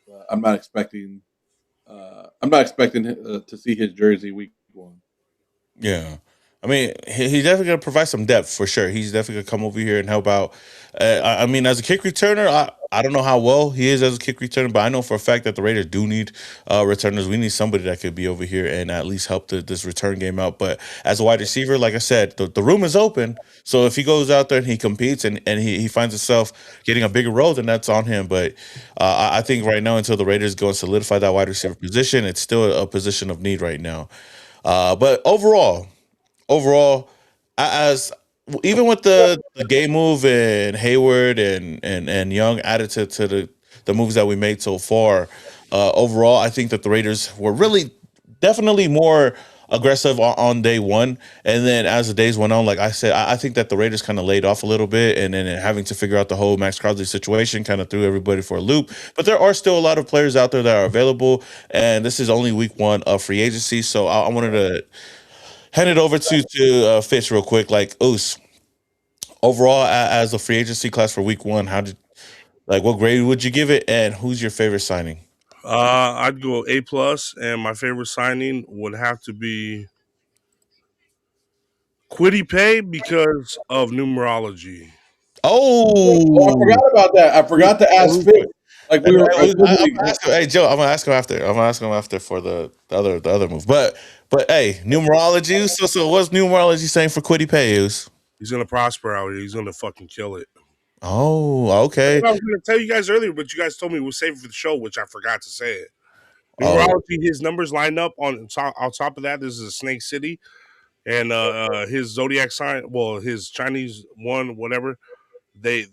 But I'm not expecting. To see his jersey week 1. Yeah. I mean, he's definitely going to provide some depth for sure. He's definitely going to come over here and help out. I mean, as a kick returner, I don't know how well he is as a kick returner, but I know for a fact that the Raiders do need returners. We need somebody that could be over here and at least help this return game out. But as a wide receiver, like I said, the room is open. So if he goes out there and he competes and he finds himself getting a bigger role, then that's on him. But I think right now, until the Raiders go and solidify that wide receiver position, it's still a position of need right now. But overall, as even with the game move and Hayward and Young added to the moves that we made so far, overall, I think that the Raiders were really definitely more aggressive on day one, and then as the days went on, like I said, I think that the Raiders kind of laid off a little bit, and then having to figure out the whole Maxx Crosby situation kind of threw everybody for a loop. But there are still a lot of players out there that are available, and this is only week 1 of free agency, so I wanted to hand it over to Fitz real quick. Like, Oos, overall, as a free agency class for week 1, what grade would you give it, and who's your favorite signing? I'd go A+, and my favorite signing would have to be Kwity Paye because of numerology. I forgot about that. I forgot to ask Fitz. Like we were. Hey Joe, I'm gonna ask him after for the other move. But hey, numerology. So what's numerology saying for Kwity Paye? He's gonna prosper out here. He's gonna fucking kill it. Oh, okay. I was gonna tell you guys earlier, but you guys told me we'll save it for the show, which I forgot to say it. Numerology, his numbers line up on top of that. This is a Snake City, and his zodiac sign, well, his Chinese one, whatever, they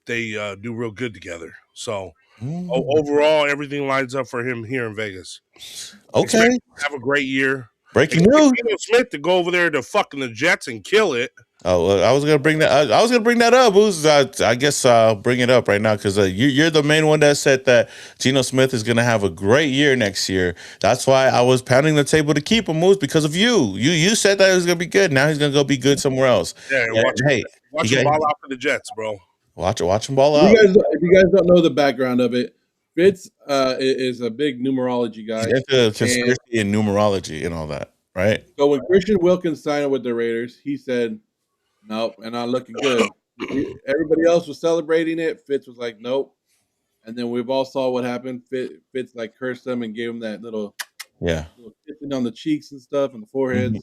do real good together. So overall, everything lines up for him here in Vegas. Okay, have a great year. Breaking news: Geno Smith to go over there to fucking the Jets and kill it. Oh, well, I was gonna bring that. I was gonna bring that up. I guess I'll bring it up right now because you're the main one that said that Geno Smith is gonna have a great year next year. That's why I was pounding the table to keep him, Moose, because of you. You said that it was gonna be good. Now he's gonna go be good somewhere else. Yeah, watch him ball out for the Jets, bro. Watch him ball out. If you guys don't know the background of it, Fitz is a big numerology guy. He's into conspiracy and numerology and all that, right? So when Christian Wilkins signed with the Raiders, he said, "Nope, and not looking good." Everybody else was celebrating it. Fitz was like, "Nope." And then we've all saw what happened. Fitz like cursed him and gave him that little kissing on the cheeks and stuff and the foreheads.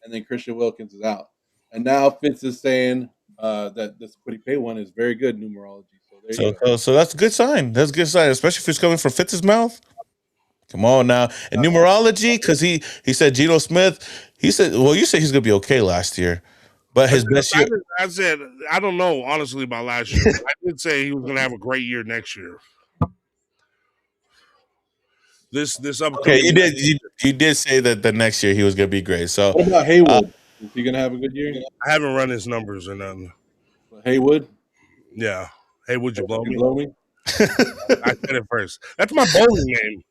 And then Christian Wilkins is out. And now Fitz is saying that this Kwity Paye one is very good numerology. So that's a good sign. That's a good sign, especially if it's coming from Fitz's mouth. Come on now. And numerology, because he said Geno Smith, he said, well, you said he's going to be okay last year. But his best year. I said, I don't know, honestly, about last year. I did say he was going to have a great year next year. This upcoming. Okay, you did say that the next year he was going to be great. So what about Haywood? Is he going to have a good year? I haven't run his numbers or nothing. Haywood? Yeah. Haywood, you blow me? I said it first. That's my bowling name.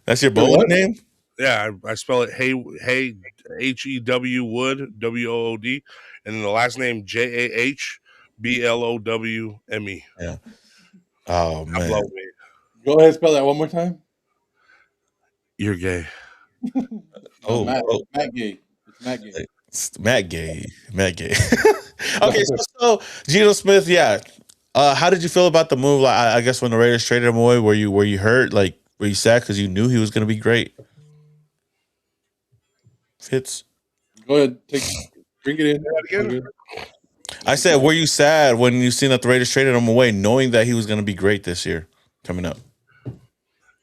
That's your bowling name? Yeah, I spell it Hey Hew Wood WOOD, and then the last name JAHBLOWME. Yeah. Oh man. Go ahead and spell that one more time. You're gay. Matt Gay. It's Matt Gay. Okay, so Geno Smith, yeah. How did you feel about the move? Like, I guess when the Raiders traded him away, were you hurt? Like, were you sad because you knew he was going to be great? Fitz. Go ahead, bring it in. I said, were you sad when you seen that the Raiders traded him away, knowing that he was going to be great this year coming up?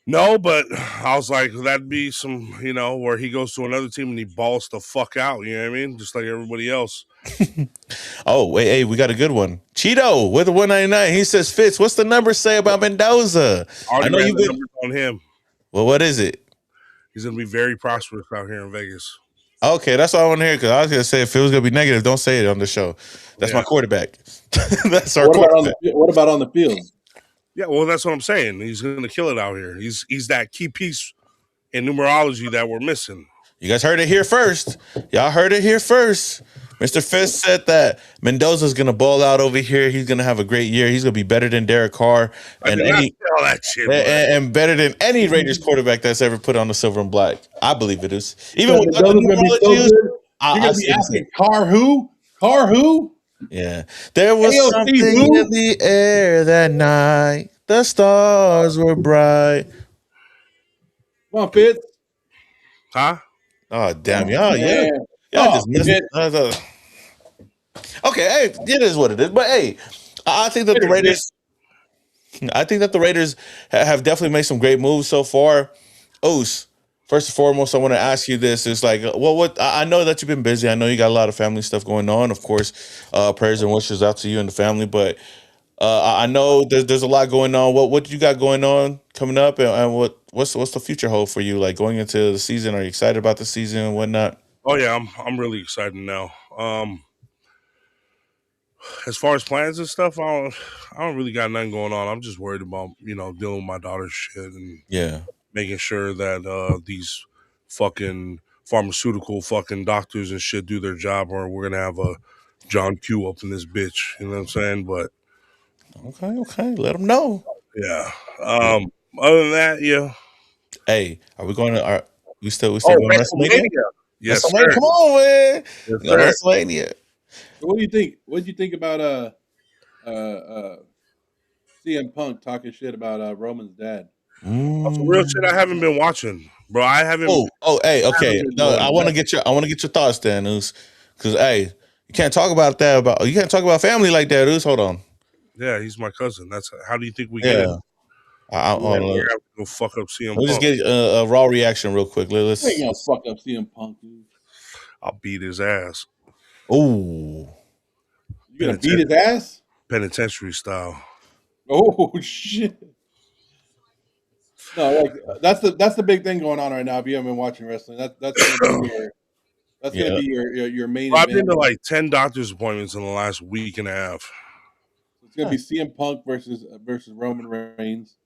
No, but I was like, that'd be some, where he goes to another team and he balls the fuck out. You know what I mean? Just like everybody else. Oh, wait, hey, we got a good one. Cheeto with a 199. He says, Fitz, what's the number say about Mendoza? I know you've been on him. Well, what is it? He's going to be very prosperous out here in Vegas. Okay, that's all I want to hear, because I was going to say, if it was going to be negative, don't say it on the show. That's my quarterback. That's our quarterback. What about on the field? Yeah, well, that's what I'm saying. He's going to kill it out here. He's that key piece in numerology that we're missing. You guys heard it here first. Y'all heard it here first. Mr. Fitz said that Mendoza's going to ball out over here. He's going to have a great year. He's going to be better than Derek Carr and better than any Raiders quarterback that's ever put on the silver and black. I believe it is. Even with the numerology, I see asking Carr who? Carr who? Yeah. There was something in the air that night. The stars were bright. Come on, Fitz. Huh? Oh, damn. Y'all just missed it. Okay, hey, it is what it is. But hey, I think that the Raiders have definitely made some great moves so far. Oos, first and foremost, I want to ask you this. It's like, I know that you've been busy. I know you got a lot of family stuff going on. Of course, prayers and wishes out to you and the family. But I know there's a lot going on. What you got going on coming up, and what's the future hold for you? Like going into the season, are you excited about the season and whatnot? Oh yeah, I'm really excited now. As far as plans and stuff, I don't really got nothing going on. I'm just worried about dealing with my daughter's shit and making sure that these fucking pharmaceutical fucking doctors and shit do their job, or we're gonna have a John Q up in this bitch. You know what I'm saying? But okay, let them know. Yeah. Other than that, yeah. Hey, are we going to? We still going WrestleMania? Yes, WrestleMania. Come on, man. Yes, WrestleMania. So what do you think? What did you think about CM Punk talking shit about Roman's dad? That's some real shit I haven't been watching, bro. I haven't. Hey, okay. No, I want to get your thoughts, Dan, because hey, you can't talk about that you can't talk about family like that, Oos. Hold on. Yeah, he's my cousin. That's how do you think we get it? We have to go fuck up CM Punk. We'll just get a raw reaction real quick. Let's. You ain't gonna fuck up CM Punk, dude. I'll beat his ass. Oh, you gonna beat his ass? Penitentiary style. Oh shit! No, that's the big thing going on right now. If you haven't been watching wrestling, that's gonna be your main. Well, I've been to like 10 doctor's appointments in the last week and a half. It's gonna be CM Punk versus Roman Reigns.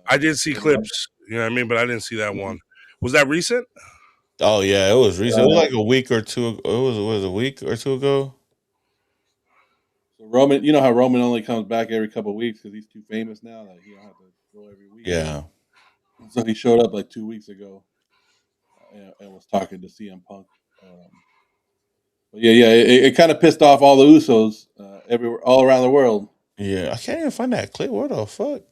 I did see clips, you know what I mean, but I didn't see that one. Was that recent? Oh yeah, it was recent. It was like a week or two. It was a week or two ago. So Roman, you know how Roman only comes back every couple of weeks because he's too famous now. Like he don't have to go every week. Yeah. So he showed up like 2 weeks ago and was talking to CM Punk. But it kind of pissed off all the Usos everywhere, all around the world. Yeah, I can't even find that clip. What the fuck?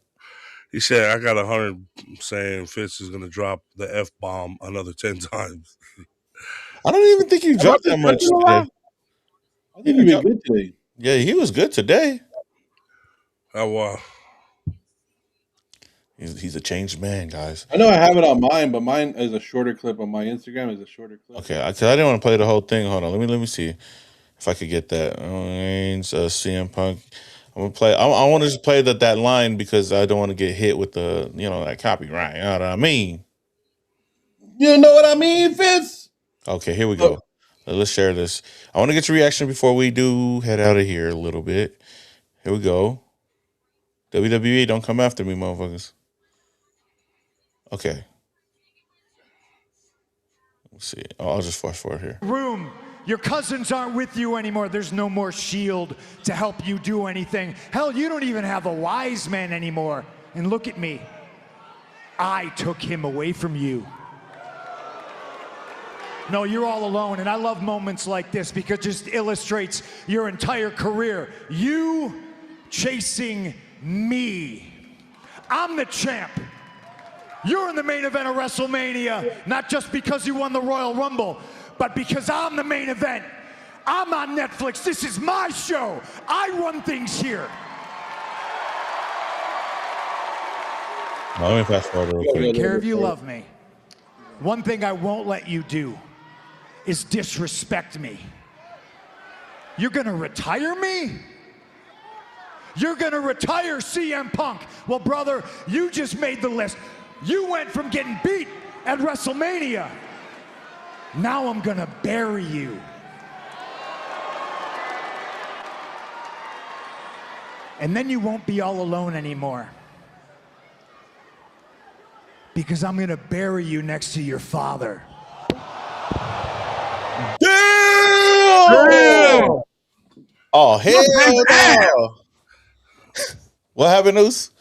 He said, I got 100 saying Fitz is going to drop the F-bomb another 10 times. I don't even think he dropped that much today. I think he been good today. Yeah, he was good today. Oh, wow. He's a changed man, guys. I know I have it on mine, but mine is a shorter clip on my Instagram. Is a shorter clip. Okay, because I didn't want to play the whole thing. Hold on, let me see if I could get that. CM Punk. I'm gonna play. I want to just play that line because I don't want to get hit with the that copyright. You know what I mean? You know what I mean, Fitz? Okay, here we go. Let's share this. I want to get your reaction before we do head out of here a little bit. Here we go. WWE, don't come after me, motherfuckers. Okay. Let's see. I'll just flash forward here. Room. Your cousins aren't with you anymore. There's no more shield to help you do anything. Hell, you don't even have a wise man anymore. And look at me. I took him away from you. No, you're all alone, and I love moments like this because it just illustrates your entire career. You chasing me. I'm the champ. You're in the main event of WrestleMania, not just because you won the Royal Rumble, but because I'm the main event. I'm on Netflix. This is my show. I run things here. Let me fast forward real I quick. don't care if you love me. One thing I won't let you do is disrespect me. You're gonna retire me? You're gonna retire CM Punk. Well, brother, you just made the list. You went from getting beat at WrestleMania. Now I'm gonna bury you. And then you won't be all alone anymore. Because I'm gonna bury you next to your father. Damn! Oh, hell no. What happened, Oos?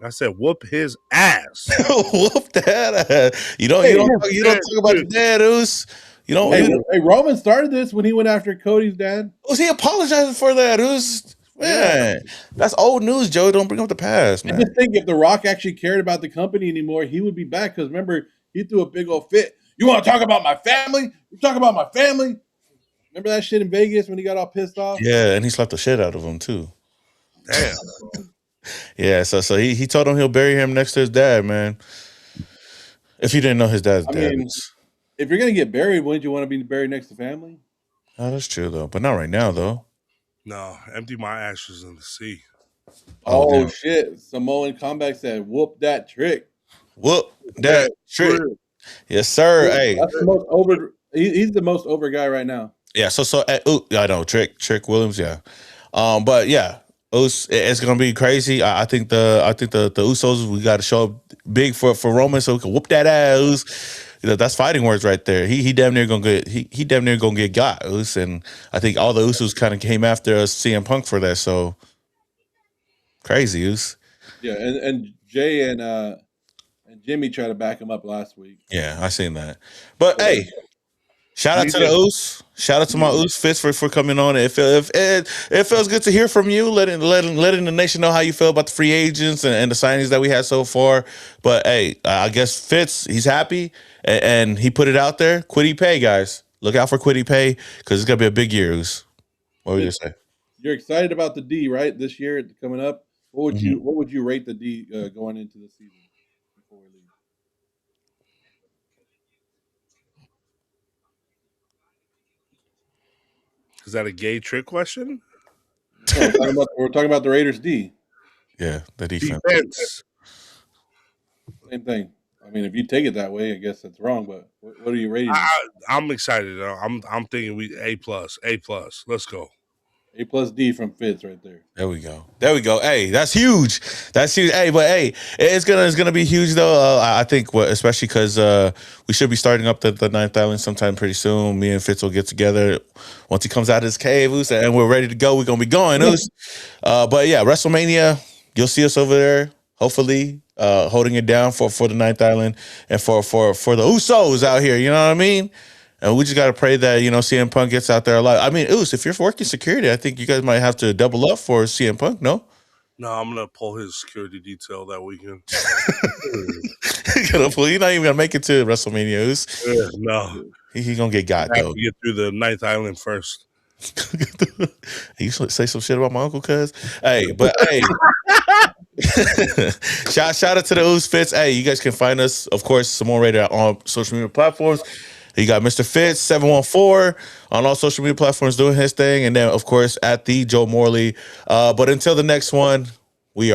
I said, whoop his ass. Whoop that ass. You don't talk about your dad, Oos. You don't. Hey, Roman started this when he went after Cody's dad. Was he apologizing for that? Oos? Man, that's old news, Joe. Don't bring up the past, man. I just think if The Rock actually cared about the company anymore, he would be back. Because remember, he threw a big old fit. You want to talk about my family? You talk about my family? Remember that shit in Vegas when he got all pissed off? Yeah, and he slapped the shit out of him too. Damn. Yeah, so he told him he'll bury him next to his dad, man. If you didn't know his dad's dad. If you're gonna get buried, wouldn't you want to be buried next to family? Oh, that's true though, but not right now though. No, empty my ashes in the sea. Oh shit! Samoan Combat said, "Whoop that trick." Whoop that trick. Yes, sir. Hey, that's the most over. He's the most over guy right now. Yeah. So I know Trick Williams. Yeah. But yeah, it's gonna be crazy. I think the Usos, we got to show up big for Roman so we can whoop that ass. That's fighting words right there. He damn near gonna get he damn near gonna get got Us, and I think all the Usos kind of came after us CM Punk for that. So crazy, Us. Yeah, and Jay and Jimmy tried to back him up last week. Yeah, I seen that. But hey, shout out to the Us. Shout out to my Us Fitz for coming on. It feels good to hear from you, letting the nation know how you feel about the free agents and the signings that we had so far. But hey, I guess Fitz, he's happy and he put it out there. Quiddy Pay, guys. Look out for Quiddy Pay because it's gonna be a big year, Us. What would you say? You're excited about the D, right? This year coming up. What would you rate the D going into the season before we leave? Is that a gay trick question? No, we're talking about the Raiders D. Yeah, the defense. Same thing. I mean, if you take it that way, I guess that's wrong. But what are you rating? I'm excited. I'm thinking we A+. Let's go. A+D from Fitz right there. There we go. Hey, that's huge. Hey, but hey, it's gonna be huge though. I think especially because we should be starting up the Ninth Island sometime pretty soon. Me and Fitz will get together once he comes out of his cave, and we're ready to go. We're gonna be going. But yeah, WrestleMania, you'll see us over there. Hopefully, holding it down for the Ninth Island and for the Usos out here. You know what I mean? And we just got to pray that, CM Punk gets out there alive. I mean, if you're working security, I think you guys might have to double up for CM Punk, no? No, I'm going to pull his security detail that weekend. You're not even going to make it to WrestleMania, no. He's going to get got, though. Get through the Ninth Island first. You say some shit about my uncle, cuz? Hey, but hey. shout out to the Us Fitz. Hey, you guys can find us, of course, Samoan Radio on social media platforms. You got Mr.Fitz 714 on all social media platforms doing his thing. And then, of course, at the Joe Morley. But until the next one, we are.